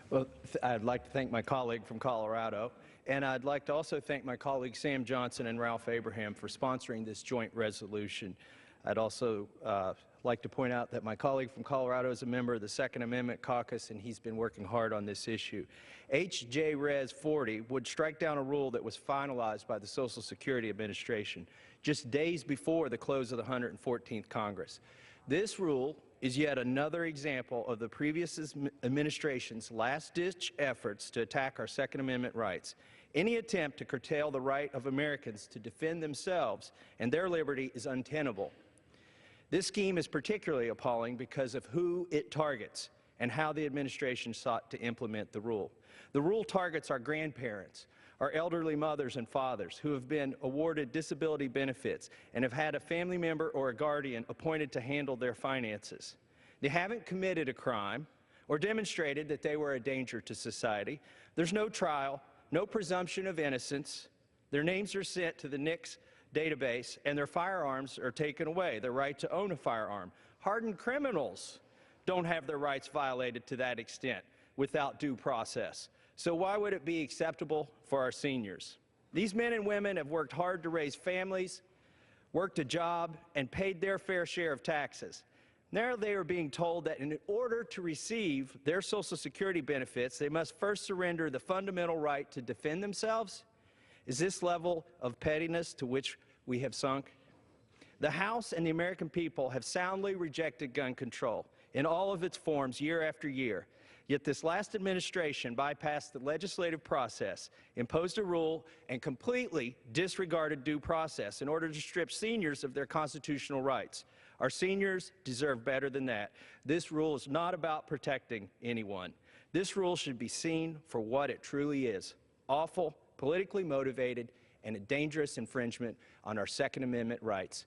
Well, I'd like to thank my colleague from Colorado, and I'd like to also thank my colleagues Sam Johnson and Ralph Abraham for sponsoring this joint resolution. I'd also like to point out that my colleague from Colorado is a member of the Second Amendment Caucus, and he's been working hard on this issue. H.J. Res. 40 would strike down a rule that was finalized by the Social Security Administration just days before the close of the 114th Congress. This rule is yet another example of the previous administration's last-ditch efforts to attack our Second Amendment rights. Any attempt to curtail the right of Americans to defend themselves and their liberty is untenable. This scheme is particularly appalling because of who it targets and how the administration sought to implement the rule. The rule targets our grandparents, our elderly mothers and fathers who have been awarded disability benefits and have had a family member or a guardian appointed to handle their finances. They haven't committed a crime or demonstrated that they were a danger to society. There's no trial, no presumption of innocence. Their names are sent to the NICS database and their firearms are taken away, their right to own a firearm. Hardened criminals don't have their rights violated to that extent without due process. So why would it be acceptable for our seniors? These men and women have worked hard to raise families, worked a job, and paid their fair share of taxes. Now they are being told that in order to receive their Social Security benefits, they must first surrender the fundamental right to defend themselves. Is this level of pettiness to which we have sunk? The House and the American people have soundly rejected gun control in all of its forms year after year. Yet this last administration bypassed the legislative process, imposed a rule, and completely disregarded due process in order to strip seniors of their constitutional rights. Our seniors deserve better than that. This rule is not about protecting anyone. This rule should be seen for what it truly is: awful, politically motivated, and a dangerous infringement on our Second Amendment rights.